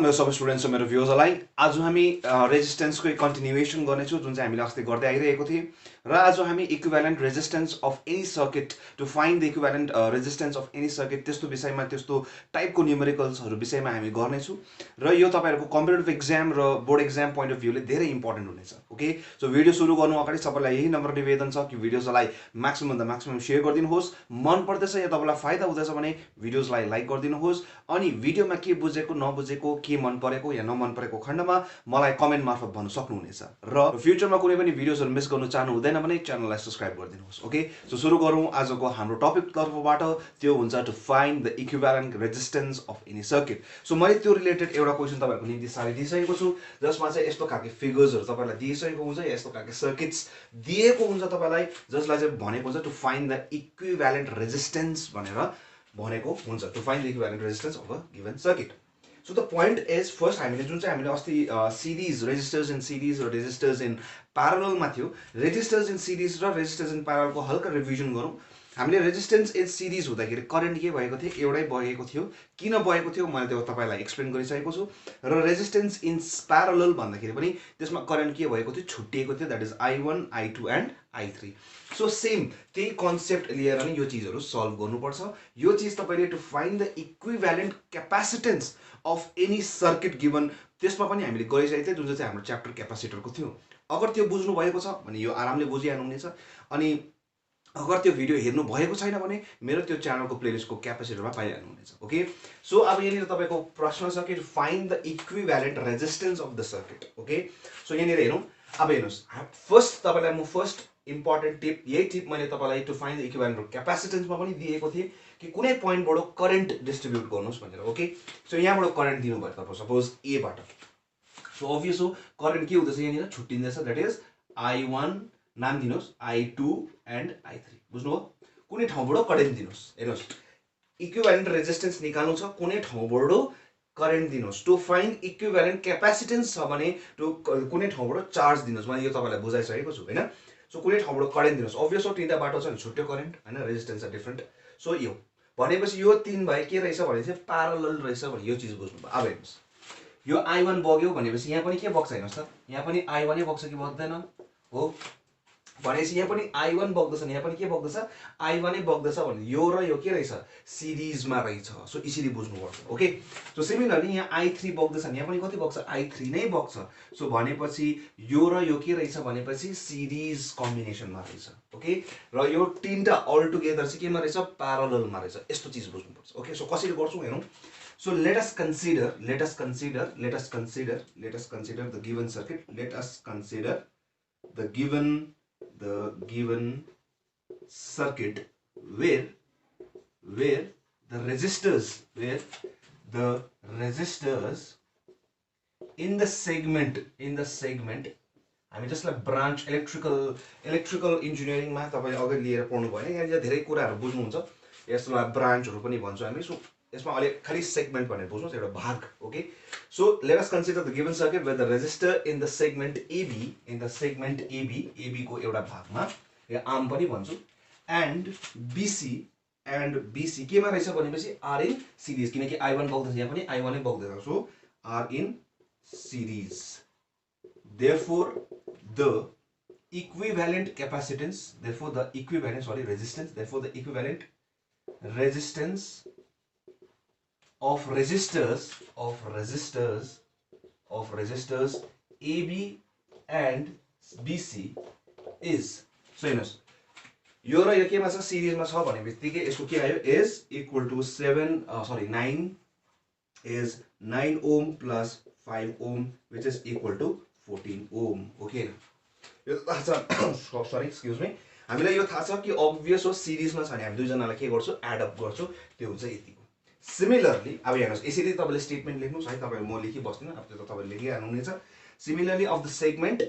मेरो सबै स्टुडेन्ट्स र मेरो भ्युजरलाई आज हामी रेजिस्टेन्सको एक कन्टिन्युएसन गर्नेछौँ जुन चाहिँ हामीले अस्ति गर्दै आइरहेको थियौँ र आज हामी equivalent resistance of any circuit to find the equivalent resistance of any circuit त्यस्तो विषयमा त्यस्तो टाइपको न्युमेरिकल्सहरू विषयमा हामी गर्नेछौँ र यो तपाईँहरूको कम्पिटेटिभ एक्जाम र बोर्ड एक्जाम पोइन्ट अफ भ्यूले धेरै इम्पोर्टेन्ट हुनेछ। ओके, सो भिडियो सुरु गर्नु अगाडि सबैलाई यही नम्र निवेदन छ कि भिडियोजलाई म्याक्सिमम सेयर गरिदिनुहोस्। मन पर्दैछ या तपाईँलाई फाइदा हुँदैछ भने भिडियोजलाई लाइक गरिदिनुहोस्। अनि भिडियोमा के बुझेको नबुझेको के मन परेको या नमन परेको खण्डमा मलाई कमेन्ट मार्फत भन्न सक्नुहुनेछ र फ्युचरमा कुनै पनि भिडियोजहरू मिस गर्नु चाहनु हुँदैन भने च्यानललाई सब्स्क्राइब गरिदिनुहोस्। ओके, सो सुरु गरौँ आजको हाम्रो टपिक तर्फबाट। त्यो हुन्छ to find the equivalent resistance of any circuit. So मैले त्यो रिलेटेड एउटा क्वेसन तपाईँहरूको निम्ति सारी दिइसकेको छु जसमा चाहिँ यस्तो खालको फिगर्सहरू तपाईँलाई दिइसकेको हुन्छ या यस्तो खालको सर्किट्स दिएको हुन्छ तपाईँलाई जसलाई चाहिँ भनेको हुन्छ to find the equivalent resistance भनेर भनेको हुन्छ, to find the equivalent resistance of a given circuit. So the point is first हामीले जुन चाहिँ हामीले अस्ति सिरिज रेजिस्टर्स इन सिरिज र रेजिस्टर्स इन प्यारललमा थियो, रेजिस्टर्स इन सिरिज र रेजिस्टर्स इन प्यारललको हल्का रिभिजन गरौँ। हामीले रेजिस्टेन्स इन सिरिज हुँदाखेरि करेन्ट के भएको थियो, एउटै बगेको थियो। किन बगेको थियो मैले त्यो तपाईँलाई एक्सप्लेन गरिसकेको छु। र रेजिस्टेन्स इन प्यारलल भन्दाखेरि पनि त्यसमा करेन्ट के भएको थियो, छुट्टिएको थियो, that is I1, I2 and I3। So same त्यही कन्सेप्ट लिएर नै यो चिजहरू सल्भ गर्नुपर्छ। यो चिज तपाईँले to find the equivalent capacitance of any circuit given त्यसमा पनि हामीले गरिसकेको थियौँ जुन चाहिँ हाम्रो च्याप्टर क्यापासिटरको थियो। अगर त्यो बुझ्नु भएको छ भने यो आरामले बुझिहाल्नुहुनेछ। अनि अगर त्यो भिडियो हेर्नु भएको छैन भने मेरो त्यो च्यानलको प्लेलिस्टको क्यापासिटरमा पाइहाल्नुहुनेछ। ओके, सो अब यहाँनिर तपाईँको प्रश्न छ कि find the equivalent resistance of the circuit. Okay, so यहाँनिर हेरौँ। अब हेर्नुहोस्, फर्स्ट तपाईँलाई म फर्स्ट इम्पोर्टेन्ट टिप, यही टिप मैले तपाईँलाई टु फाइन्ड द इक्विभ्यालेन्ट क्यापासिटेन्समा पनि दिएको थिएँ कि कुनै पोइन्टबाट करेन्ट डिस्ट्रिब्युट गर्नुहोस् भनेर। ओके, सो यहाँबाट करेन्ट दिनुभयो तपाईँ सपोज एबाट। सो अभियस हो करेन्ट के हुँदैछ, यहाँनिर छुट्टिँदैछ, द्याट इज I1, नाम दिनुहोस् I2 एन्ड I3। बुझ्नुभयो? कुनै ठाउँबाट करेन्ट दिनुहोस्। हेर्नुहोस्, इक्विभ्यालेन्ट रेजिस्टेन्स निकाल्नु छ, कुनै ठाउँबाट करेन्ट दिनुहोस्। टु फाइन्ड इक्विभ्यालेन्ट क्यापासिटेन्स छ भने कुनै ठाउँबाट चार्ज दिनुहोस्। मैले यो तपाईँलाई बुझाइसकेको छु होइन। सो कुनै ठाउँबाट करेन्ट दिनुहोस्। अभियस हो तिनवटा बाटो छ नि, छुट्यो करेन्ट होइन, रेजिस्टेन्स छ डिफ्रेन्ट। सो यो भनेपछि यो तिन भाइ के रहेछ भने चाहिँ प्यारलल रहेछ भने यो चिज बुझ्नुभयो। अब हेर्नुहोस्, यो I1 बग्यो भनेपछि यहाँ पनि के बग्छ हेर्नुहोस् त, यहाँ पनि I1 नै बग्छ कि बग्दैन हो भनेपछि यहाँ पनि I1 बग्दैछ, यहाँ पनि के बग्दैछ, I1 नै बग्दैछ भने यो र यो के रहेछ, सिरिजमा रहेछ। सो यसरी बुझ्नुपर्छ। ओके, सो सिमिलरली यहाँ I3 बग्दैछ भने यहाँ पनि कति बग्छ, I3 नै बग्छ। सो भनेपछि यो र यो के रहेछ भनेपछि सिरिज कम्बिनेसनमा रहेछ। ओके, र यो तिनवटा अल टुगेदर चाहिँ केमा रहेछ, प्यारललमा रहेछ। यस्तो चिज बुझ्नुपर्छ। ओके, सो कसरी गर्छौँ हेरौँ। So let us consider the given circuit. Let us consider the given circuit where the resistors in the segment हामी जसलाई ब्रान्च इलेक्ट्रिकल इन्जिनियरिङमा तपाईँ अगाडि लिएर पढ्नु भयो यहाँ धेरै कुराहरू बुझ्नुहुन्छ। यसलाई ब्रान्चहरू पनि भन्छौँ हामी। सो यसमा अलि खाली सेगमेन्ट भनेर बुझ्नुहोस्, एउटा भाग। Okay, so let us consider the given circuit with the resistor in the segment AB को एउटा भागमा या आर्म पनि भन्छु, एन्ड BC केमा रहेछ भनेपछि आर इन सिरिज, किनकि I1 बग्दैछ, यहाँ पनि I1 नै बग्दैछ। So are in series. Therefore the equivalent capacitance, therefore the equivalent resistance, therefore the equivalent resistance of resistors AB and BC is, so हेर्नुहोस् यो र यो केमा छ, सिरिजमा छ भने बित्तिकै यसको के आयो, is equal to 9 ohm plus 5 ohm which is equal to 14 ohm. Okay, यो थाहा छ, सरी एक्सक्युज मी, हामीलाई यो थाहा छ कि अभियस हो सिरिजमा छ भने हामी दुईजनालाई के गर्छु, एडअप गर्छु, त्यो हुन्छ यतिको। सिमिलरली अब हेर्नुहोस्, यसरी तपाईँले स्टेटमेन्ट लेख्नुहोस् है, तपाईँले म लेखि बस्दिनँ, अब त्यो त तपाईँले लेखिहाल्नुहुनेछ। Similarly of the segment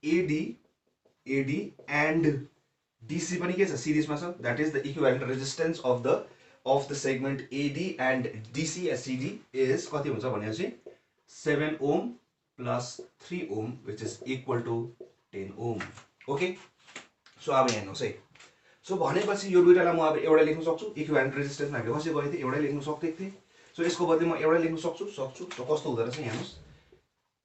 AD and DC पनि के छ, सिरिजमा छ, that is the equivalent resistance of the segment AD and DC या CD इज कति हुन्छ भनेपछि 7 ohm plus 3 ohm which is equal to 10 ohm. Okay, so अब हेर्नुहोस् है, सो भनेपछि यो दुईटालाई म अब एउटै लेख्न सक्छु। इक्विभ्यालेन्ट रेजिस्टेन्समा हामीले कसरी गरेको थिएँ, एउटै लेख्न सक्थेँ। सो यसको बदली म एउटा लेख्न सक्छु सो कस्तो हुँदो रहेछ यहाँ हेर्नुहोस्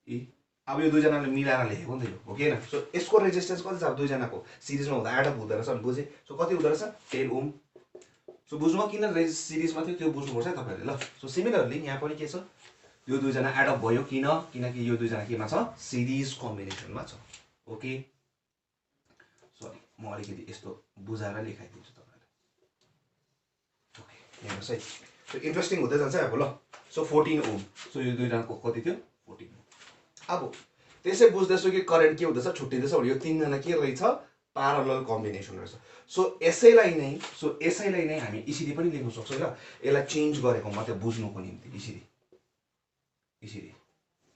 ए अब यो दुईजनाले मिलाएर लेखेको नि त यो हो कि होइन सो यसको रेजिस्टेन्स कति छ अब दुईजनाको सिरिजमा हुँदा एडअप हुँदो रहेछ अनि बुझेँ सो कति हुँदो रहेछ 10 ओम सो बुझ्नु किन सिरिजमा थियो त्यो बुझ्नुपर्छ है तपाईँहरूले ल सो सिमिलरली यहाँ पनि के छ यो दुईजना एडअप भयो किनकि यो दुईजना केमा छ सिरिज कम्बिनेसनमा छ ओके सरी म अलिकति यस्तो बुझाएर लेखाइदिन्छु तपाईँलाई ओके हेर्नुहोस् है सो इन्ट्रेस्टिङ हुँदै जान्छ अब ल सो 14 ओम सो यो दुईजनाको कति थियो 14 ओम अब त्यसै बुझ्दैछु कि करेन्ट के हुँदैछ छुट्टिँदैछ भने यो तीनजना के रहेछ प्यारलल कम्बिनेसन रहेछ सो यसैलाई नै हामी यसरी पनि लेख्न सक्छौँ ल यसलाई चेन्ज गरेको मात्रै बुझ्नुको निम्ति यसरी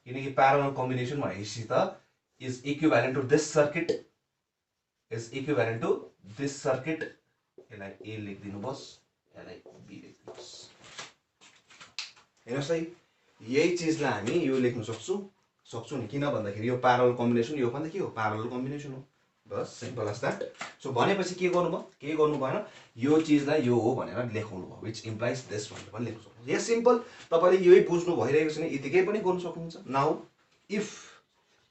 किनकि प्यारलल कम्बिनेसन भनेपछि त is equivalent to this circuit यसलाई ए लेखिदिनु बस यसलाई बी लेखिदिनुहोस् हेर्नुहोस् है यही चिजलाई हामी यो लेख्न सक्छौँ नि किन भन्दाखेरि यो प्यारलल कम्बिनेसन यो पनि के हो प्यारलल कम्बिनेसन हो बस सिम्पल एज द्याट सो भनेपछि के गर्नु भयो केही गर्नु भएन यो चिजलाई यो हो भनेर लेखाउनु भयो विच इम्प्लाइज दिस भनेर पनि लेख्न सक्नुहुन्छ यहाँ सिम्पल तपाईँले यही बुझ्नु भइरहेको छैन यतिकै पनि गर्नु सक्नुहुन्छ नाउ इफ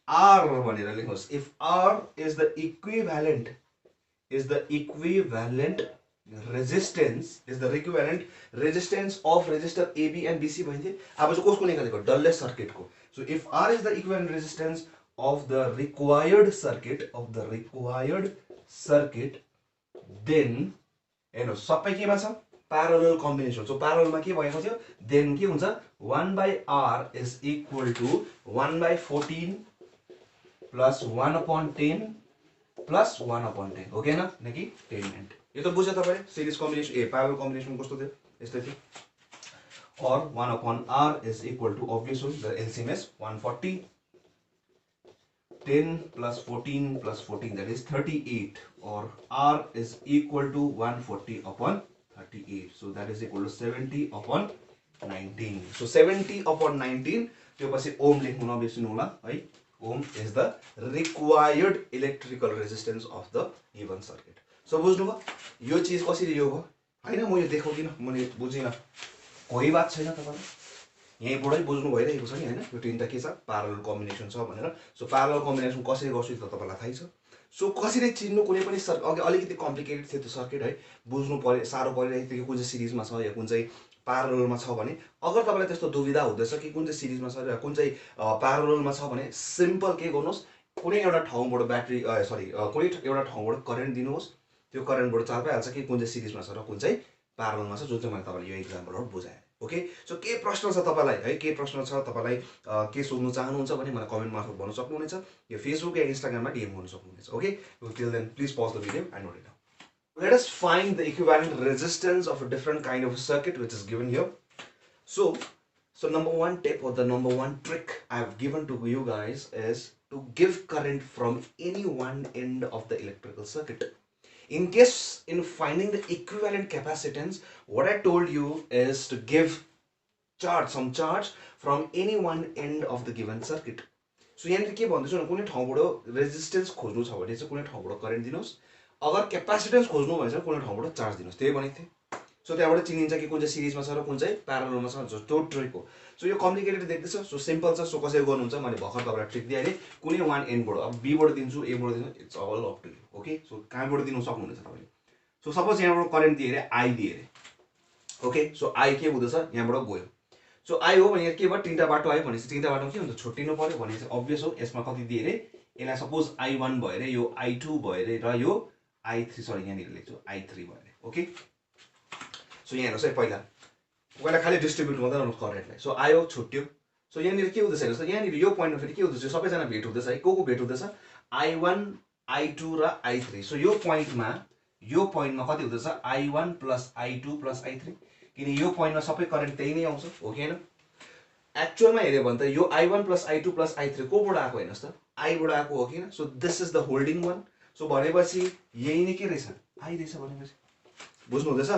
आर भनेर लेख्नुहोस् if R is the equivalent resistance of resistor AB and BC भइन्थ्यो अब चाहिँ कसको निकालेको डल्ले सर्किटको so if R is the equivalent resistance of the required circuit then हेर्नु सबै केमा छ प्यारलल कम्बिनेसन सो प्यारललमा के भएको थियो देन के हुन्छ 1/r is equal to 1/14 plus 1/10 plus 1/10 हो कि हैन कि 10 एन्ड यो त बुझ्यो तपाईले सिरिज कम्बिनेसन प्यारलल कम्बिनेसन कस्तो थियो यस्तै थियो or 1/r is equal to obviously the LCM is 140 10 plus 14 plus 14 that is 38 or R is equal to 140 upon 38 so that is equal to 70 upon 19 so 70 upon 19 त्यो पछि ओम लेख्नु नबिर्सिनु होला है Om is the required electrical resistance of the given circuit so बुझ्नु भयो यो चीज कसरी यो भयो हैन म यो देखाउँदिन मैले बुझिन कोही बात छैन तपाईलाई यहीँबाटै बुझ्नु भइरहेको छ नि हैन यो तीनटा के छ प्यारलल कम्बिनेसन छ भनेर सो प्यारलल कम्बिनेसन कसरी गर्छु त तपाईलाई थाहै छ सो कसरी चिन्नु कुनै पनि अघि अलिकति कम्प्लिकेटेड थियो त्यो सर्किट है बुझ्नु पर्यो साह्रो परिरहेको थियो कि कुन चाहिँ सिरिजमा छ या कुन चाहिँ प्यारललमा छ भने अगर तपाईलाई त्यस्तो दुविधा हुँदैछ कि कुन चाहिँ सिरिजमा छ या कुन चाहिँ प्यारललमा छ भने सिम्पल के गर्नुहोस् कुनै एउटा ठाउँबाट ब्याट्री कुनै एउटा ठाउँबाट करेन्ट दिनुहोस् त्यो करेन्टबाट चाल पाइहाल्छ कि कुन चाहिँ सिरिजमा छ र कुन चाहिँ प्यारललमा छ जुन चाहिँ मैले तपाईलाई यो एक्जाम्पलबाट बुझाएँ ओके सो के प्रश्न छ तपाईलाई है के प्रश्न छ तपाईलाई के सोध्नु चाहनुहुन्छ भने मलाई कमेन्ट मार्फत भन्न सक्नुहुनेछ यो फेसबुक या इन्स्टाग्राममा डीएम गर्न सक्नुहुनेछ okay till then please pause the video and note it down let us find the equivalent resistance of a different kind of circuit which is given here so number one tip or the number one trick I have given to you guys is to give current from any one end of the electrical circuit. In case in finding the equivalent capacitance, what I told you is to give some charge from any one end of the given circuit. So यहाँ के भन्दैछु भने कुनै ठाउँबाट resistance खोज्नु छ भने चाहिँ कुनै ठाउँबाट करेन्ट दिनुहोस् अगर क्यापासिटेन्स खोज्नु भएछ कुनै ठाउँबाट चार्ज दिनुहोस् त्यही भनेको थिएँ सो त्यहाँबाट चिनिन्छ कि कुन चाहिँ सिरिजमा छ र कुन चाहिँ प्यारललमा छ जो त्यो ट्रिक हो सो यो कम्प्लिकेटेड देख्दैछ सो सिम्पल छ सो कसरी गर्नुहुन्छ मैले भर्खर तपाईँलाई ट्रिक दिइहालेँ कुनै वान एन्डबाट अब बीबाट दिन्छु एबाट दिन्छु it's all up to you okay so कहाँबाट दिनु सक्नुहुनेछ तपाईँले सो सपोज यहाँबाट करेन्ट दिए अरे आई दिए अरे ओके सो आई के हुँदैछ यहाँबाट गयो सो आई हो भने के भयो तीनटा बाटो आयो भनेपछि तीनटा बाटो के हुन्छ छुट्टिनु पर्यो भने चाहिँ अब्भियस हो यसमा कति दिए अरे यसलाई सपोज I1 भयो अरे यो I2 भयो अरे र यो I3 सरी यहाँनिर लेख्छु I3 भयो अरे ओके सो यहाँ हेर्नुहोस् है पहिला खालि डिस्ट्रिब्युट गर्दा करेन्टलाई सो आयो छुट्यो सो यहाँनिर के हुँदैछ हेर्नुहोस् यहाँनिर यो पोइन्टमा फेरि के हुँदैछ सबैजना भेट हुँदैछ है को भेट हुँदैछ I1 I2 र I3 सो यो पोइन्टमा कति हुँदैछ I1 plus I2 plus I3 किन यो पोइन्टमा सबै करेन्ट त्यही नै आउँछ हो कि हैन एक्चुअलमा हेर्यो भने त यो I1 plus I2 plus I3 कोबाट आएको हेर्नुहोस् त I बाट आएको हो कि हैन so this is the holding one so भनेपछि यही नै के रहेछ I रहेछ भनेपछि बुझ्नु हुँदैछ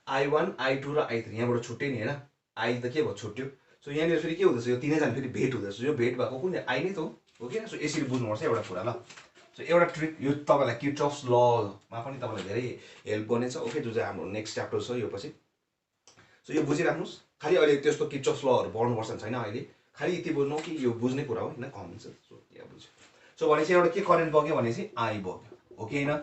I1 I2 र I3 यहाँबाट छुट्टै नि हैन I त के भयो छुट्यो सो यहाँनिर फेरि के हुँदैछ यो तीनैजना फेरि भेट हुँदैछ यो भेट भएको कुन I नै त हो कि हैन सो यसरी बुझ्नुपर्छ एउटा कुरा ल सो एउटा ट्रिक यो तपाईलाई किर्चअफ्स लमा पनि तपाईलाई धेरै हेल्प गर्नेछ ओके जो चाहिँ हाम्रो नेक्स्ट च्याप्टर छ यो पछि सो यो बुझिराख्नुस् खालि अहिले त्यस्तो किर्चोफ्स लहरू पढ्नुपर्छ छैन अहिले, खालि यति बुझ्नु कि यो बुझ्ने कुरा हो होइन, कमन सेन्स। सो यहाँ बुझ्यो। सो भनेपछि एउटा के करेन्ट बग्यो भनेपछि आई बग्यो, हो कि होइन?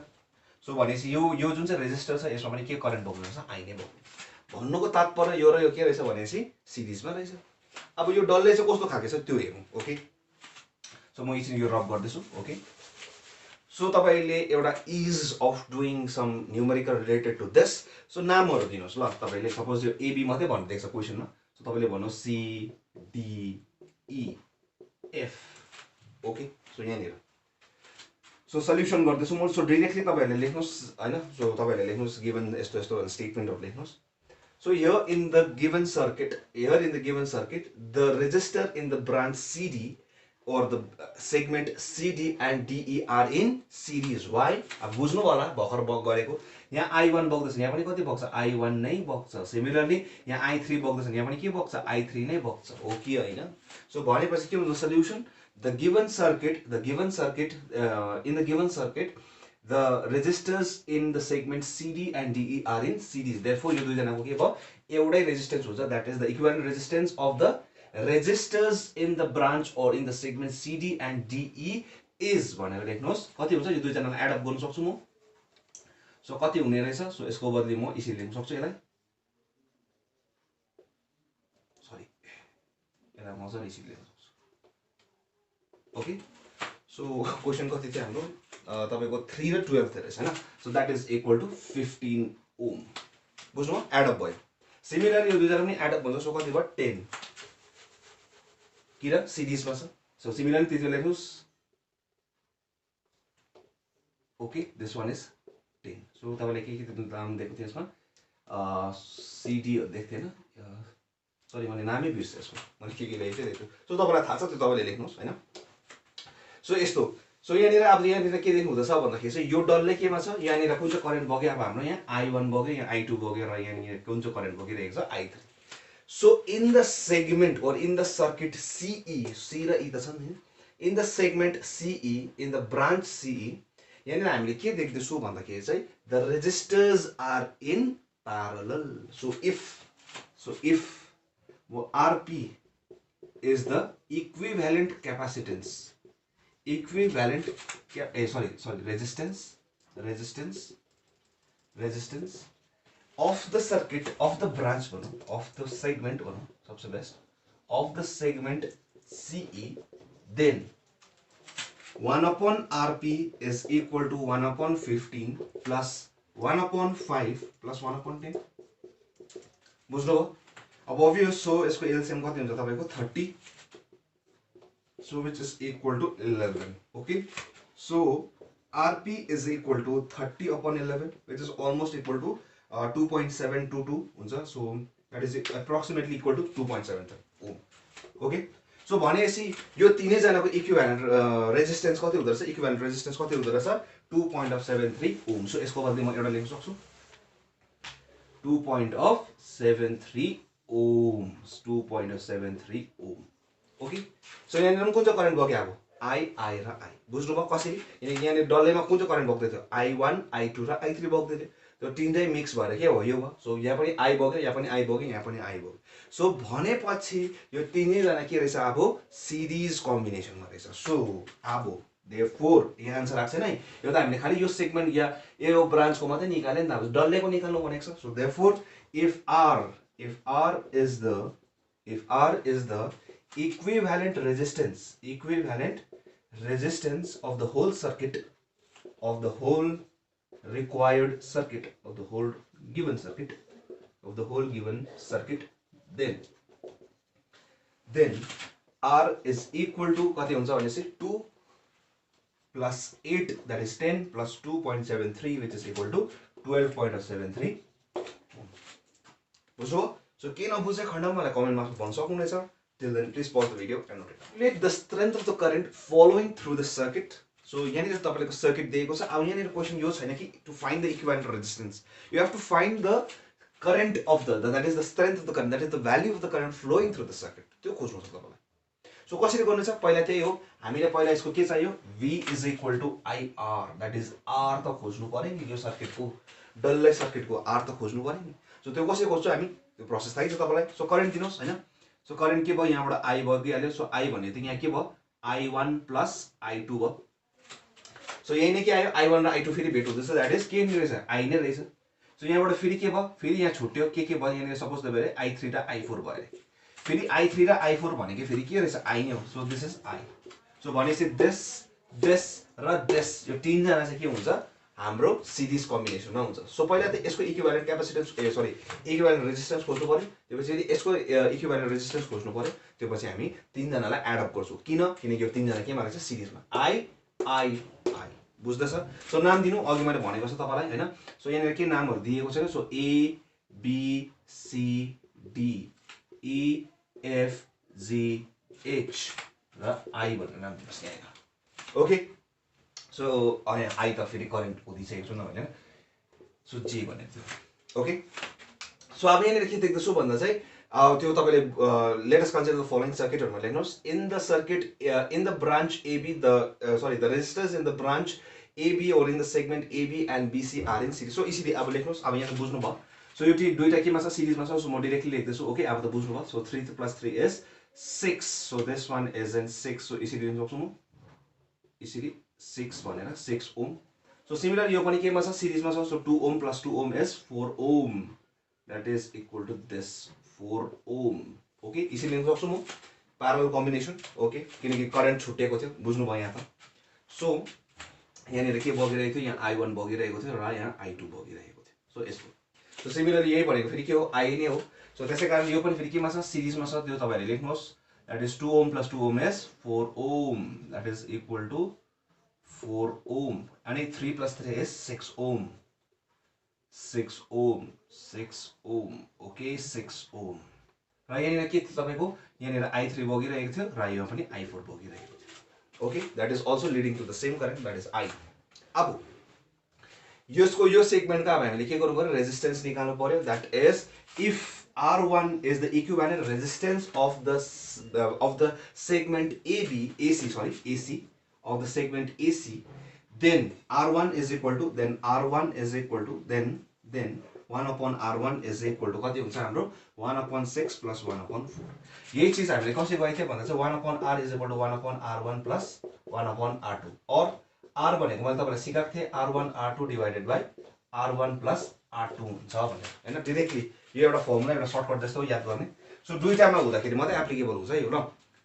सो भनेपछि यो जुन चाहिँ रेजिस्टर छ यसमा पनि के करेन्ट बग्नु रहेछ, आई नै बग्नु। भन्नुको तात्पर्य यो र यो के रहेछ भनेपछि सिरिजमा रहेछ। अब यो डल्लै चाहिँ कस्तो खालको छ त्यो हेरौँ, ओके? सो म एकछिन यो रब गर्दैछु, ओके? सो तपाईँले एउटा is of doing some numerical related to this. So नामहरू दिनुहोस् ल। तपाईँले सपोज यो एबी मात्रै भनिदिएको छ क्वेसनमा। सो तपाईँले भन्नुहोस् CDE F, ओके? सो यहाँनिर सो सल्युसन गर्दैछु म। सो डिरेक्टली तपाईँहरूले लेख्नुहोस् होइन। सो तपाईँहरूले लेख्नुहोस् गिभन यस्तो यस्तो स्टेटमेन्टहरू लेख्नुहोस्। So here in the given circuit, the resistor in the branch CD or the segment CD and DE are in series. Why? अब बुझ्नु होला भर्खर गरेको। यहाँ I1 बग्दैछ, यहाँ पनि कति बग्छ? I1 नै बग्छ। सिमिलरली यहाँ I3 बग्दैछ, यहाँ पनि के बग्छ? I3 नै बग्छ, हो कि होइन? सो भनेपछि के हुन्छ solution? In the given circuit, the resistors in the segment CD and DE are in series. Therefore, यो दुईजनाको के भयो? एउटै रेजिस्टेन्स हुन्छ। That is the equivalent resistance of the resistors in the branch or in the segment CD and DE is भनेर लेख्नुहोस्। कति हुन्छ? यो दुईजनालाई एड अप गर्न सक्छु म। सो कति हुने रहेछ? सो यसको बदली म यसरी लेख्न सक्छु यसलाई। सरी, यसलाई मजाले यसरी लेख्न सक्छु, ओके? सो क्वेसन कति थियो हाम्रो? तपाईँको 3 र 12 थियो रहेछ होइन। So that is equal to 15 ohm. बुझ्नु? एडअप भयो। सिमिलरली यो दुईजना पनि एडअप हुन्छ। सो कति भयो? 10 किन सिरिजमा छ। सो सिमिलरली त्यति लेख्नुहोस्, okay? This one is 10। So तपाईँले के नाम दिएको थियो यसमा? सिडीहरू दिएको थिएन, सरी मैले नामै बिर्सेँ यसमा, मैले के लेखेको थिएँ। सो तपाईँलाई थाहा छ त्यो तपाईँले लेख्नुहोस् होइन। सो यस्तो। सो यहाँनिर अब यहाँनिर के देख्नु हुँदैछ भन्दाखेरि चाहिँ यो डल्लै केमा छ? यहाँनिर कुन चाहिँ करेन्ट बग्यो? अब हाम्रो यहाँ I1 बग्यो, यहाँ I2 बग्यो र यहाँनिर कुन चाहिँ करेन्ट बगिरहेको छ? I3। So in the segment or in the circuit CE, C र E त छ नि, in the segment CE, in the branch CE, यहाँनिर हामीले के देख्दैछौँ भन्दाखेरि चाहिँ the resistors are in parallel. So if RP is the equivalent capacitance, resistance of the circuit, of the branch, of the segment, सबसे best, of the segment CE, then 1 upon RP is equal to 1 upon 15 plus 1 upon 5 plus 1 upon 10. बुझ्नु? अब obvious, so यसको LCM कति हुन्छ तपाईको? 30. So which is equal to 11. Okay. So RP is equal to 30 upon 11, which is almost equal to 2.722 हुन्छ. So that is approximately equal to 2.73 ohm. Okay. So भनेपछि यो तीनै जनाको इक्विभ्यालेन्ट रेजिस्टेन्स कति हुँदो रहेछ? इक्विभ्यालेन्ट रेजिस्टेन्स कति हुँदो रहेछ? 2.73 ओम. सो यसको बदली म एउटा लेख्न सक्छु 2.73 ohms, 2.73 ohm. ओके. सो यहाँनिर कुन चाहिँ करेन्ट बग्यो? अब I र I. बुझ्नुभयो कसरी? यहाँनिर डल्लैमा कुन चाहिँ करेन्ट बग्दै थियो? I1, I2 र I3 बग्दै थियो. त्यो तीनटै मिक्स भएर के हो? यो भयो. सो यहाँ पनि I बग्यो, यहाँ पनि I बग्यो, यहाँ पनि I बग्यो. सो भनेपछि यो तीनैजना के रहेछ? अब सिरिज कम्बिनेसनमा रहेछ. सो अब therefore यहाँ आन्सर आएको छैन है. यो त हामीले खालि यो सेगमेन्ट या यो ब्रान्चको मात्रै निकाल्यो नि त. अब डल्लैको निकाल्नु भनेको छ. So therefore if R is the equivalent resistance of the whole circuit, of the whole required circuit, of the whole given circuit, then R is equal to कति हुन्छ भनेपछि 2 plus 8, that is 10 plus 2.73, which is equal to 12.73. बुझ्नुभयो? So के नबुझे खण्डमा मलाई comment बक्समा भन्न सक्नुहुनेछ. Till then, please pause the video and note it. Calculate the strength of the current flowing through the circuit. So यहाँनिर तपाईको सर्किट दिएको छ. अब यहाँनिर क्वेशन यो छैन कि to find the equivalent resistance. You have to find the current of that is the strength of the current, that is the value of the current flowing through the circuit. त्यो खोज्नु छ तपाईलाई. So कसरी गर्नु छ? पहिला त्यही हो. हामीले पहिला यसको के चाहियो? V is equal to IR. That is R त खोज्नु पर्यो नि यो सर्किटको. डल्लै सर्किटको आर त खोज्नु पर्यो नि। सो त्यो कसरी खोज्छौँ हामी, त्यो प्रोसेस थाहै छ तपाईँलाई। सो करेन्ट दिनुहोस् होइन। सो करेन्ट के भयो, यहाँबाट आई बगिहाल्यो। सो आई भन्ने त यहाँ के भयो, I1 प्लस I2 भयो। सो यही नै के आयो, I1 र I2 फेरि भेट हुँदैछ, द्याट इज के रहेछ, आई नै रहेछ। सो यहाँबाट फेरि के भयो, फेरि यहाँ छुट्यो, के भयो यहाँनिर सपोज त भयो I3 र I4 भयो अरे। फेरि I3 र I4 भनेको फेरि के रहेछ, आई नै हो। So this is I. So भनेपछि दिस र दिस यो तीनजना चाहिँ के हुन्छ, हाम्रो सिरिज कम्बिनेसनमा हुन्छ। सो पहिला त यसको इक्विभ्यालेन्ट क्यापेसिटेन्स इक्विभ्यालेन्ट रेजिस्टेन्स खोज्नु पर्यो। त्यसपछि यदि यसको इक्विभ्यालेन्ट रेजिस्टेन्स खोज्नु पर्यो, त्यसपछि हामी तीनजनालाई एडअप गर्छौँ। किनकि यो तीनजना केमा रहेछ, सिरिजमा। आई बुझ्दैछ। सो नाम दिनु, अघि मैले भनेको छ तपाईँलाई होइन। सो यहाँनिर के नामहरू दिएको छैन। So A B C D E F G H र आई भनेर नाम दिनुहोस् यहाँनिर। ओके। सो यहाँ आई त फेरि करेन्टको दिइसकेको छु न होइन। सो जे भनेको थियो। ओके। सो अब यहाँनिर के देख्दैछु भन्दा चाहिँ त्यो तपाईँले लेटेस्ट कन्सिडर द फलोइङ सर्किटहरूमा लेख्नुहोस्। In the circuit in the branch AB the resistors in the branch AB or in the segment AB and BC are in series. So यसरी अब लेख्नुहोस्। अब यहाँ बुझ्नुभयो। सो यो दुईटा केमा छ, सिरिजमा छ। सो म डिरेक्टली लेख्दैछु। ओके, अब त बुझ्नुभयो। So 3 + 3 is 6। So this one is in 6। So यसरी लेख्न सक्छु म, यसरी 6 भनेर 6 ओम। सो सिमिलर यो पनि केमा छ, सिरिजमा छ। So 2 ohm + 2 ohm is 4 ohm, that is equal to this 4 ohm. Okay, यसरी लेख्न सक्छु म, प्यारलल कम्बिनेसन। ओके, किनकि करेन्ट छुट्टिएको थियो, बुझ्नुभयो यहाँ त। सो यहाँनिर के बगिरहेको थियो, यहाँ I1 बगिरहेको थियो र यहाँ I2 बगिरहेको थियो। सो यस्तो। सो सिमिलरली यही भनेको फेरि के हो, आई नै हो। सो त्यसै कारण यो पनि फेरि केमा छ, सिरिजमा छ। त्यो तपाईँहरूले लेख्नुहोस्। That is 2 ohm + 2 ohm is 4 ohm, that is equal to 4 ohm. अनि 3 + 3 is 6 ohm, 6 ohm, 6 ohm. Okay, 6 ohm. र यहाँनिर के थियो तपाईँको, यहाँनिर I3 बगिरहेको थियो र यो पनि I4 बगिरहेको थियो। Okay, that is also leading to the same current, that is I. अब यसको यो सेगमेन्टका अब हामीले के गर्नु पर्यो, रेजिस्टेन्स निकाल्नु पर्यो। That is if R1 is the equivalent resistance of the segment AC of the segment AC, then R1 is equal to then 1/R1 is equal to कति हुन्छ हाम्रो 1/6 + 1/4। यही चीज हामीले कसरी गरेको थियो भन्दा चाहिँ 1/R is equal to 1/R1 plus 1/R2 और R भनेको मैले तपाईलाई सिकाएको थिएँ R1 R2 divided by R1 plus R2 हुन्छ भनेर हैन। डाइरेक्टली यो एउटा फर्मुला एउटा सर्टकट जस्तो याद गर्ने। सो दुईटामा हुँदाखेरि मात्रै एप्लिकेबल हुन्छ है ल।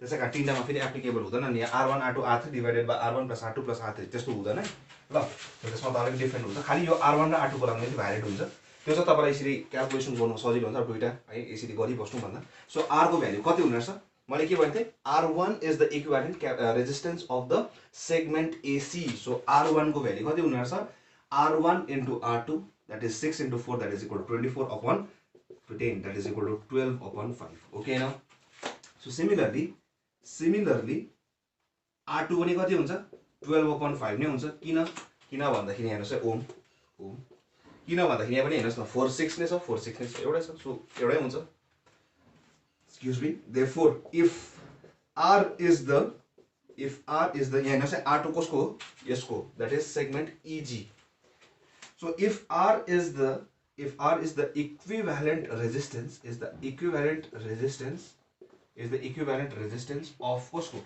त्यसै कारण तीनटामा फेरि एप्लिकेबल हुँदैन नि। R1 R2 R3 divided by R1 plus R2 plus R3 त्यस्तो हुँदैन है ल। त्यसमा त अलिक डिफरेन्ट हुन्छ। खाली यो R1 र R2 को लागि मात्रै भ्यालिड हुन्छ। त्यो चाहिँ तपाईलाई यसरी क्याल्कुलेसन गर्नु सजिलो हुन्छ दुईटा है यसरी गरिबस्नु भन्दा। सो R को भ्यालु कति हुने रहेछ मैले के भन्थे R1 is the equivalent resistance of the segment AC। So R1 को भ्यालु कति हुने रहेछ R1 into R2 that is 6 into 4 that is equal to 24/10 that is equal to 12/5। okay now so similarly R2 पनि कति हुन्छ 12/5 नै हुन्छ। किन भन्दाखेरि हेर्नुस् है ओम किन भन्दाखेरि यहाँ पनि हेर्नुस् न 4 6 नै छ 4 6 नै छ एउटै छ। सो एउटै हुन्छ। excuse me therefore if R is the यहाँ हेर्नुस् है R2 कसको हो यसको that is segment EG। so if R is the equivalent resistance of कसको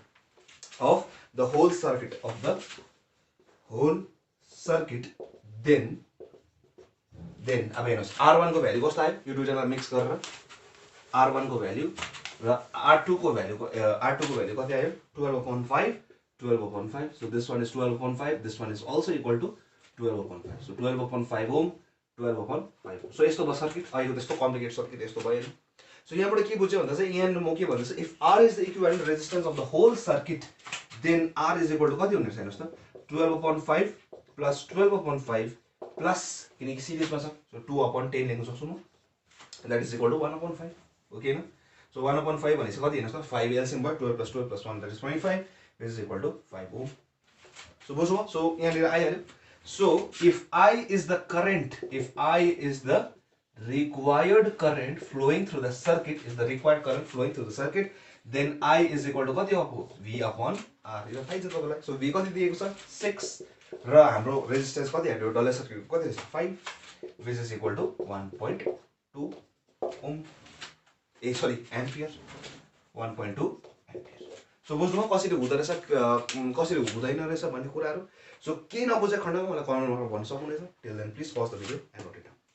of the whole circuit then अब हेर्नुस् R1 को भ्यालु कस्तो आयो यो दुईटालाई मिक्स गरेर R1 को भ्यालु र R2 को भ्यालु कति आयो 12/5 so this one is 12/5 this one is also equal to 12/5 so 12/5 ohm 12/5 so यस्तो भयो सर्किट। अहिले त्यस्तो कम्प्लिकेट सर्किट यस्तो भएन। सो यहाँबाट के बुझ्यो भन्दा चाहिँ यहाँ म के भन्दैछु if R is the equivalent resistance of the whole circuit then R is equal to कति हुने रहेछ हेर्नुस् त 12/5 plus 12/5 plus किनकि सिरिजमा छ सो 2/10 लेख्न सक्छु म that is equal to 1/5 okay न। सो 1/5 भनेपछि कति हेर्नुस् त 5 एलसिएम भयो 12 plus 12 plus 1 that is 25 which is equal to 5 ohm। So बुझ्नुभयो। सो यहाँनिर आइहाल्यो। So if I is the required current flowing through the circuit then I is equal to कति हो V upon R। यो थाहै छ तपाईलाई। सो V कति दिएको छ 6 र हाम्रो रेजिस्टेन्स कति आयो डलर सर्किटको कति रहेछ 5 which is equal to 1.2 ohm sorry ampere 1.2 ampere. So बुझ्नुभयो कसरी हुँदो रहेछ कसरी हुँदैन रहेछ भन्ने कुराहरू। सो केही नबुझे खण्डमा मलाई कमेन्टमा भन्न सक्नुहुनेछ। Till then please pause the video and note it.